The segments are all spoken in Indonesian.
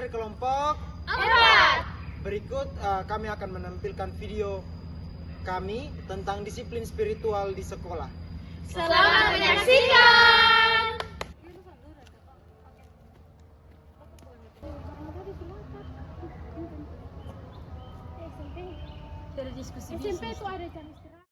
dari kelompok 4. berikut kami akan menampilkan video kami tentang disiplin spiritual di sekolah. Selamat menyaksikan. SMP itu ada jam istirahat.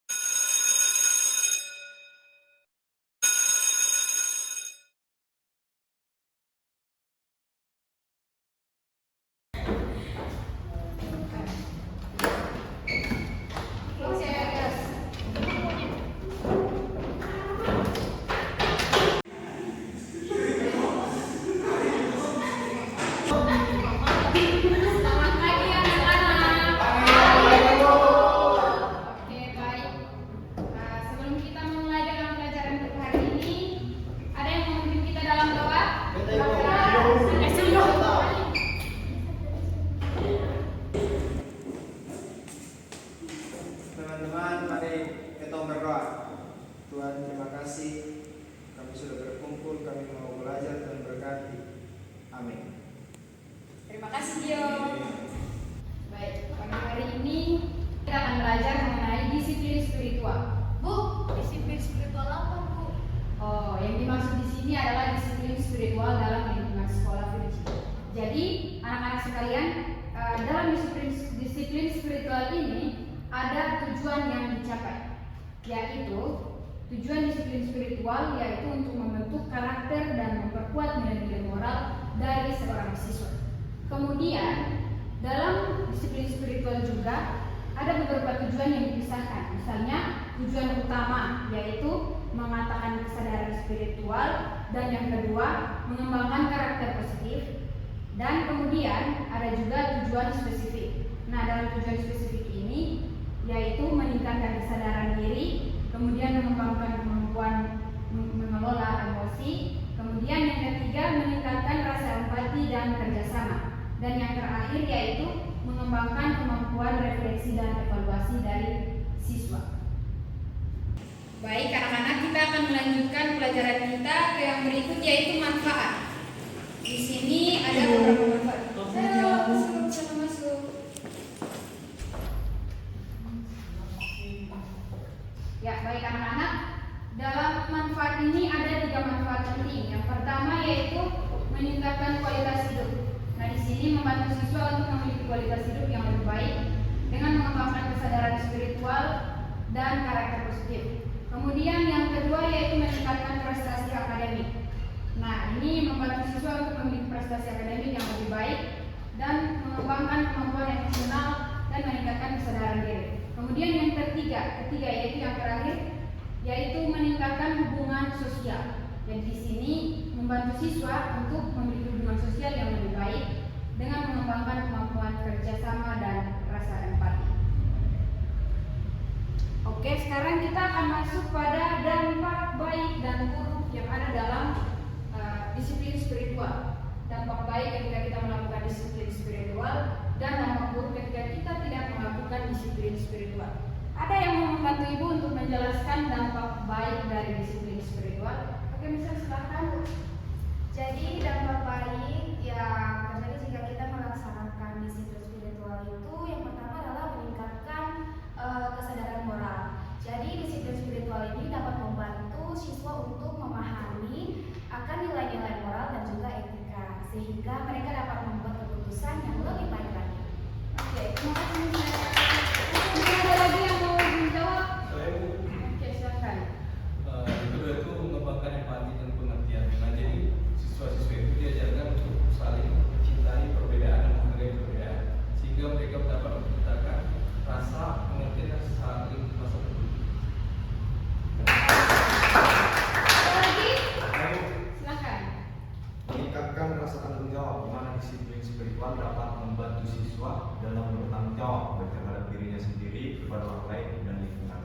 Teman-teman, mari kita berdoa. Tuhan, terima kasih kami sudah berkumpul, kami mau belajar dan berkati. Amin. Terima kasih Dio. Baik, pada hari ini kita akan belajar mengenai disiplin spiritual. Bu, disiplin spiritual apa, Bu? Oh, yang dimaksud di sini adalah disiplin spiritual dalam lingkungan sekolah Virgi. Jadi, anak-anak sekalian, dalam disiplin spiritual ini ada tujuan yang dicapai, yaitu tujuan disiplin spiritual yaitu untuk membentuk karakter dan memperkuat nilai-nilai moral dari seorang siswa. Kemudian dalam disiplin spiritual juga ada beberapa tujuan yang dipisahkan. Misalnya tujuan utama yaitu mengatakan kesadaran spiritual, dan yang kedua mengembangkan karakter positif, dan kemudian ada juga tujuan spesifik. Nah, dalam tujuan spesifik ini yaitu meningkatkan kesadaran diri, kemudian mengembangkan kemampuan mengelola emosi, kemudian yang ketiga meningkatkan rasa empati dan kerjasama, dan yang terakhir yaitu mengembangkan kemampuan refleksi dan evaluasi dari siswa. Baik anak-anak, kita akan melanjutkan pelajaran kita ke yang berikut yaitu manfaat. Di sini ada beberapa manfaat. Masuk. Ya, baik anak-anak, dalam manfaat ini ada 3 manfaat penting. Yang pertama yaitu meningkatkan kualitas hidup. Nah, di sini membantu siswa untuk memiliki kualitas hidup yang lebih baik dengan mengembangkan kesadaran spiritual dan karakter positif. Kemudian yang kedua yaitu meningkatkan prestasi akademik. Nah, ini membantu siswa untuk memiliki prestasi akademik yang lebih baik dan mengembangkan kemampuan emosional dan meningkatkan kesadaran diri. Kemudian yang ketiga yaitu yang terakhir yaitu meningkatkan hubungan sosial. Dan di sini membantu siswa untuk memiliki hubungan sosial yang lebih baik dengan mengembangkan kemampuan kerjasama dan rasa empati. Oke, sekarang kita akan masuk pada dampak baik dan buruk yang ada dalam disiplin spiritual. Dampak baik ketika kita melakukan disiplin spiritual dan dampak buruk ketika kita tidak melakukan disiplin spiritual. Ada yang mau membantu Ibu untuk menjelaskan dampak baik dari disiplin spiritual? Oke, misalnya silakan. Jadi dampak baik yang terjadi jika kita melaksanakan disiplin spiritual itu yang pertama adalah meningkatkan kesadaran moral. Jadi disiplin spiritual ini dapat membantu siswa untuk memahami akan nilai-nilai moral dan juga etika, sehingga mereka dapat membuat keputusan yang lebih baik lagi. Oke, terima kasih. Mungkin ada lagi yang mau menjawab? Oke, silakan. Yang kedua itu mengembangkan empati dan pengertian. Nah, jadi siswa-siswa itu diajarkan untuk saling mencintai perbedaan dan menghargai perbedaan, sehingga mereka dapat menciptakan rasa pengertian dan saling merasa peduli. Ada lagi? Silakan. Meningkatkan rasa tanggung jawab, di mana disiplin spiritual dapat membantu siswa dalam bertanggung jawab baik terhadap dirinya sendiri, kepada orang lain, dan lingkungan.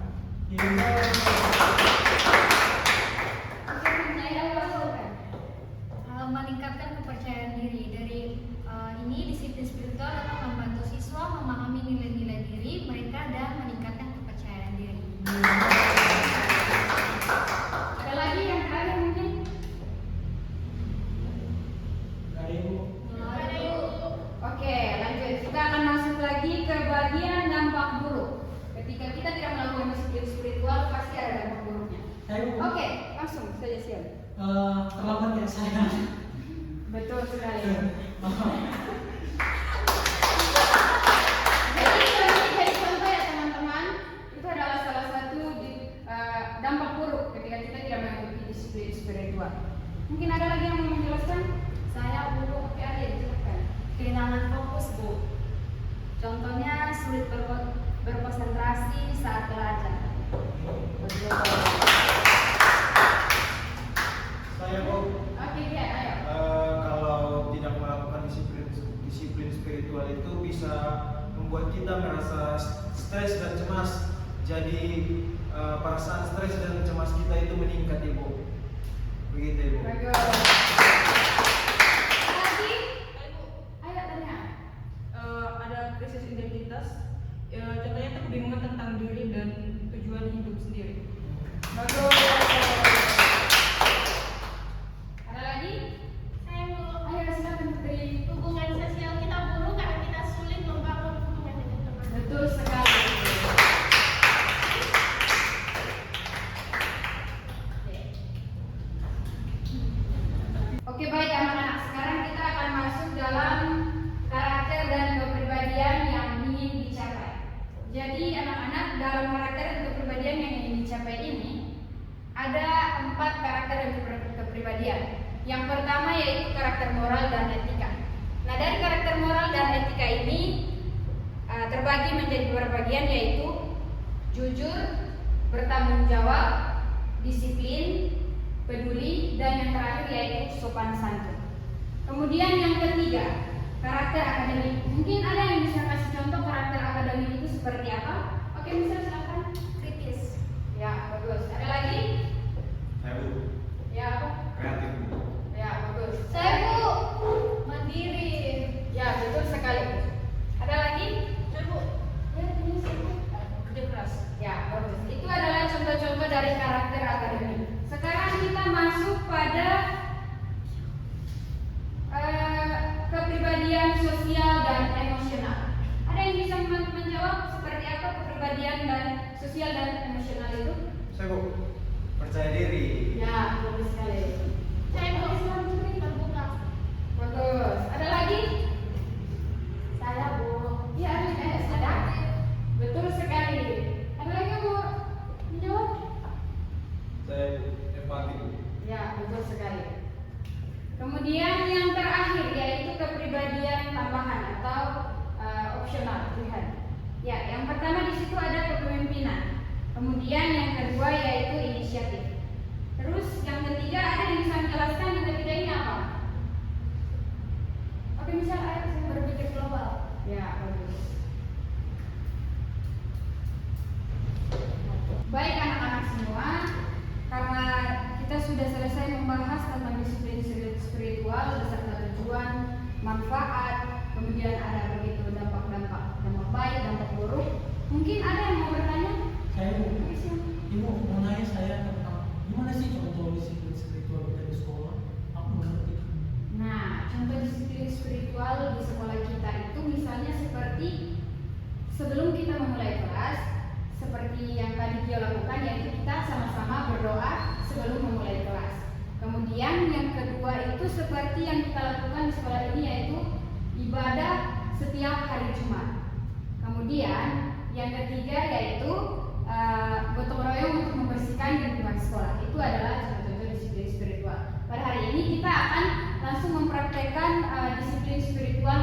Meningkatkan kepercayaan diri. Dari ini disiplin spiritual dapat membantu siswa memahami nilai-nilai diri mereka dan meningkatkan kepercayaan diri. Ada lagi yang terakhir mungkin? Ada Ibu? Ada Ibu. langsung saja siap. Terlambat ya saya. Betul sekali. Jadi contoh ya teman-teman, itu adalah salah satu dampak buruk ketika kita tidak mengikuti disiplin spiritual. Mungkin ada lagi yang mau menjelaskan? Saya dulu Oke, ada silakan. kehilangan fokus, Bu. Contohnya sulit berkonsentrasi saat belajar. Betul. Saya mau Oke, ya, ayo. kalau tidak melakukan disiplin spiritual itu bisa membuat kita merasa stres dan cemas. Jadi perasaan stres dan cemas kita itu meningkat, Ibu. Begitu, Ibu. Bagus. Lagi? Ayo tanya. Ada krisis identitas. Contohnya itu kebingungan tentang diri dan tujuan hidup sendiri. Bagus. Ada lagi? Saya mau Ayo silakan Putri. hubungan sosial kita buruk karena kita sulit membangun hubungan dengan teman. Betul sekali. Oke, baik anak-anak. Sekarang kita akan masuk dalam karakter dan kepribadian yang ingin dicapai. Jadi anak-anak, dalam karakter dan kepribadian yang ingin dicapai ini ada 4 karakter dan kepribadian. Yang pertama yaitu karakter moral dan etika. Nah, dari karakter moral dan etika ini terbagi menjadi beberapa bagian, yaitu jujur, bertanggung jawab, disiplin, peduli, dan yang terakhir yaitu sopan santun. Kemudian yang ketiga, karakter akademik. Mungkin ada yang bisa kasih contoh karakter akademik itu seperti apa? Oke, bisa silakan. Kritis. Ya, bagus. Ada lagi? Saya, Bu. Ya, apa? Kreatif, Bu. Ya, bagus. Saya Bu, mandiri. Ya, betul sekali. Ada lagi? Saya Bu, Ya, ini siapa? Kerja keras. Ya, bagus. Itu adalah contoh-contoh dari karakter akademik. Sekarang kita masuk pada kepribadian sosial dan emosional. Ada yang bisa menjawab seperti apa kepribadian dan sosial dan emosional itu? Saya Bu, percaya diri. Ya, bagus sekali. saya Bu, terbuka. Bagus. Ada lagi? Saya, Bu. Ya, ada. Betul sekali. Ada lagi yang mau menjawab? Saya empati, Bu. Ya, betul sekali. Kemudian yang terakhir yaitu kepribadian tambahan atau opsional, Tuhan. Ya, yang pertama di situ ada kepemimpinan. Kemudian yang kedua yaitu inisiatif. Terus yang ketiga ada yang bisa menjelaskan yang ketiga ini apa? Oke, misal ayo saya berpikir global. Ya, bagus. Baik anak-anak semua, karena kita sudah selesai membahas tentang disiplin spiritual beserta tujuan, manfaat, kemudian ada begitu dampak baik, dampak buruk. Mungkin ada yang mau bertanya? Saya Bu. Oke, siap. Ibu mau nanya saya tentang gimana sih contoh disiplin spiritual kita di sekolah? Aku mau ngerti. Nah, contoh disiplin spiritual di sekolah kita itu misalnya seperti sebelum kita memulai kelas, seperti yang tadi Gio lakukan, yaitu kita sama-sama berdoa sebelum memulai kelas. Kemudian yang kedua itu seperti yang kita lakukan di sekolah ini, yaitu ibadah setiap hari Jumat. Kemudian yang ketiga yaitu gotong royong untuk membersihkan lingkungan sekolah. Itu adalah contoh-contoh disiplin spiritual. Pada hari ini kita akan langsung mempraktekkan disiplin spiritual